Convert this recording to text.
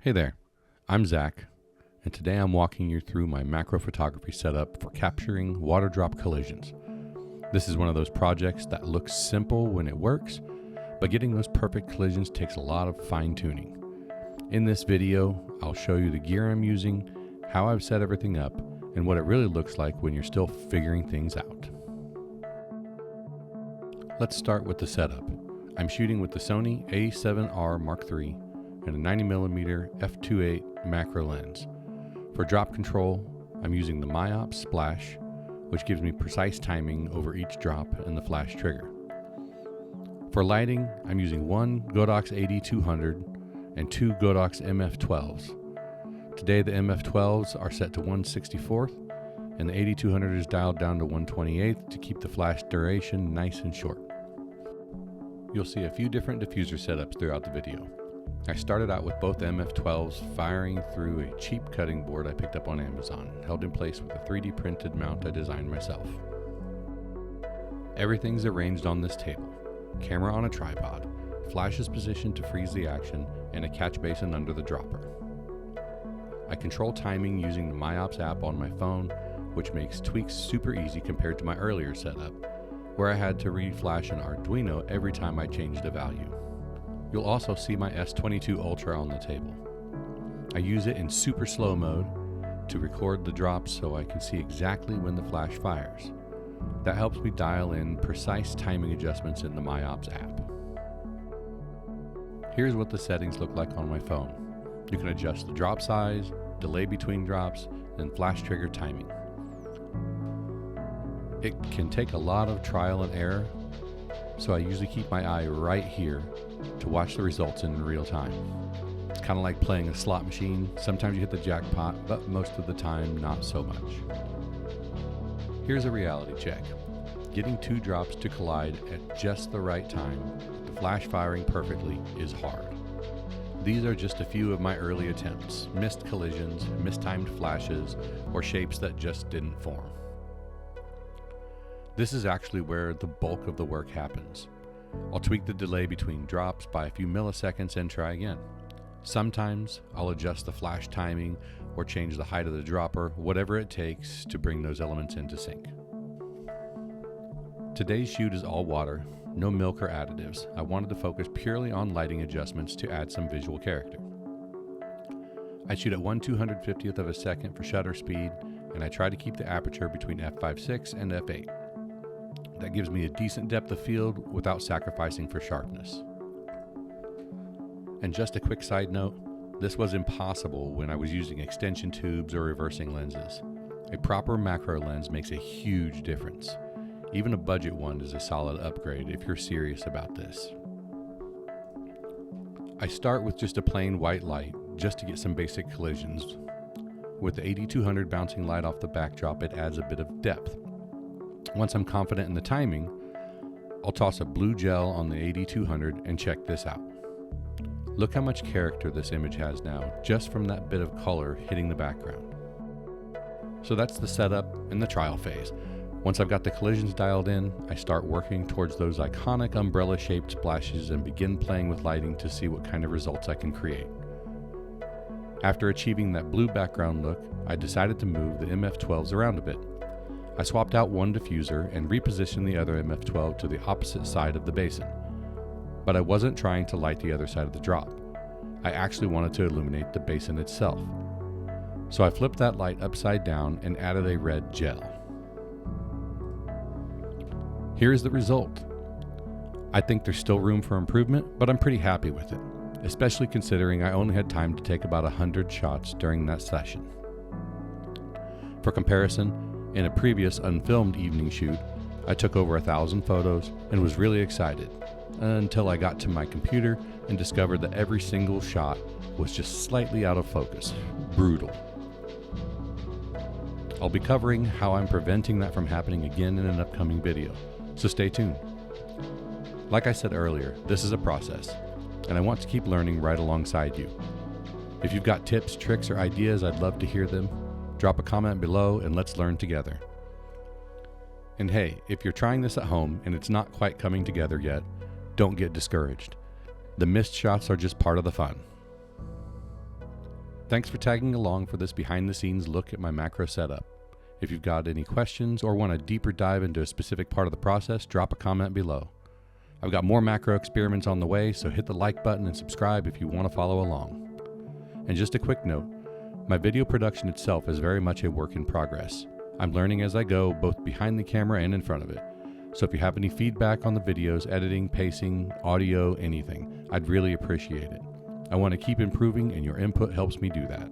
Hey there, I'm Zach, and today I'm walking you through my macro photography setup for capturing water drop collisions. This is one of those projects that looks simple when it works, but getting those perfect collisions takes a lot of fine tuning. In this video, I'll show you the gear I'm using, how I've set everything up, and what it really looks like when you're still figuring things out. Let's start with the setup. I'm shooting with the Sony A7R III and a 90mm f2.8 macro lens. For drop control, I'm using the Miops Splash, which gives me precise timing over each drop and the flash trigger. For lighting, I'm using one Godox AD200 and two Godox MF12s. Today the MF12s are set to 1/64th and the AD200 is dialed down to 1/28th to keep the flash duration nice and short. You'll see a few different diffuser setups throughout the video. I started out with both MF12s firing through a cheap cutting board I picked up on Amazon, held in place with a 3D printed mount I designed myself. Everything's arranged on this table. Camera on a tripod, flash is positioned to freeze the action, and a catch basin under the dropper. I control timing using the Miops app on my phone, which makes tweaks super easy compared to my earlier setup, where I had to re-flash an Arduino every time I changed a value. You'll also see my S22 Ultra on the table. I use it in super slow mode to record the drops so I can see exactly when the flash fires. That helps me dial in precise timing adjustments in the Miops app. Here's what the settings look like on my phone. You can adjust the drop size, delay between drops, and flash trigger timing. It can take a lot of trial and error, so I usually keep my eye right here to watch the results in real time. It's kind of like playing a slot machine. Sometimes you hit the jackpot, but most of the time not so much. Here's a reality check. Getting two drops to collide at just the right time, the flash firing perfectly, is hard. These are just a few of my early attempts. Missed collisions, mistimed flashes, or shapes that just didn't form. This is actually where the bulk of the work happens. I'll tweak the delay between drops by a few milliseconds and try again. Sometimes I'll adjust the flash timing or change the height of the dropper, whatever it takes to bring those elements into sync. Today's shoot is all water, no milk or additives. I wanted to focus purely on lighting adjustments to add some visual character. I shoot at 1/250th of a second for shutter speed, and I try to keep the aperture between f5.6 and f8. That gives me a decent depth of field without sacrificing for sharpness. And just a quick side note, this was impossible when I was using extension tubes or reversing lenses. A proper macro lens makes a huge difference. Even a budget one is a solid upgrade if you're serious about this. I start with just a plain white light just to get some basic collisions. With the AD200 bouncing light off the backdrop, it adds a bit of depth. Once I'm confident in the timing, I'll toss a blue gel on the AD200 and check this out. Look how much character this image has now, just from that bit of color hitting the background. So that's the setup and the trial phase. Once I've got the collisions dialed in, I start working towards those iconic umbrella-shaped splashes and begin playing with lighting to see what kind of results I can create. After achieving that blue background look, I decided to move the MF12s around a bit. I swapped out one diffuser and repositioned the other MF12 to the opposite side of the basin. But I wasn't trying to light the other side of the drop. I actually wanted to illuminate the basin itself. So I flipped that light upside down and added a red gel. Here's the result. I think there's still room for improvement, but I'm pretty happy with it, especially considering I only had time to take about 100 shots during that session. For comparison, in a previous unfilmed evening shoot, I took over 1,000 photos and was really excited until I got to my computer and discovered that every single shot was just slightly out of focus. Brutal. I'll be covering how I'm preventing that from happening again in an upcoming video, so stay tuned. Like I said earlier, this is a process, and I want to keep learning right alongside you. If you've got tips, tricks, or ideas, I'd love to hear them. Drop a comment below and let's learn together. And hey, if you're trying this at home and it's not quite coming together yet, don't get discouraged. The missed shots are just part of the fun. Thanks for tagging along for this behind the scenes look at my macro setup. If you've got any questions or want a deeper dive into a specific part of the process, drop a comment below. I've got more macro experiments on the way, so hit the like button and subscribe if you want to follow along. And just a quick note, my video production itself is very much a work in progress. I'm learning as I go, both behind the camera and in front of it. So if you have any feedback on the videos, editing, pacing, audio, anything, I'd really appreciate it. I want to keep improving, and your input helps me do that.